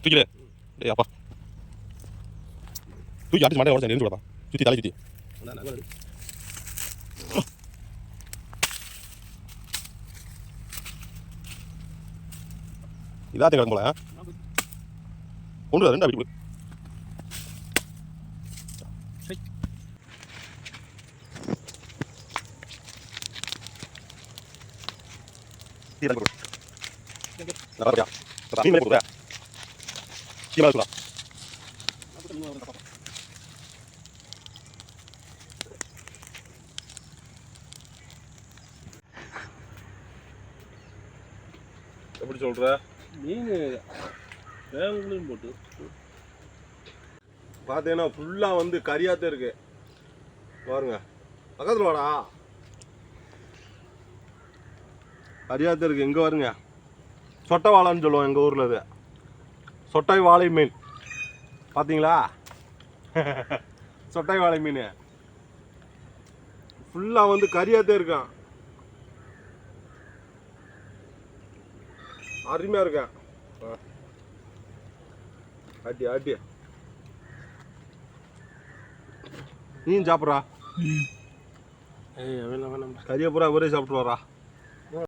தூக்கிடு. டேய் அப்பா. தூக்கி அடிச்சு மாட்டே உடச்சு எரிஞ்சு விடப்பா. சுற்றி தலை சுற்றி. இதாத்தே கிடக்கும் போல. ஒன்று ரெண்டா வீட்டு. நல்லா மீன் கொடுக்குறேன். கீழே சொல்லலாம். எப்படி சொல்ற? மீன் வேகங்களையும் போட்டு பார்த்தீங்கன்னா ஃபுல்லாக வந்து கறியாத்தான் இருக்கு பாருங்க. பக்கத்தில் வாடா. கறியாத்தான் இருக்கு. எங்கே வருங்க சொட்டை வாழைன்னு சொல்லுவோம் எங்கள் ஊரில். இது சொட்டை வாழை மீன் பார்த்தீங்களா? சொட்டை வாழை மீன் ஃபுல்லாக வந்து கறியாத்தான் இருக்கான். அருமையாக இருக்கேன். ஆட்டி ஆட்டி நீயும் சாப்பிட்றா. வேணாம் வேணாம் கறியை பூரா ஒரே சாப்பிட்டு வரா.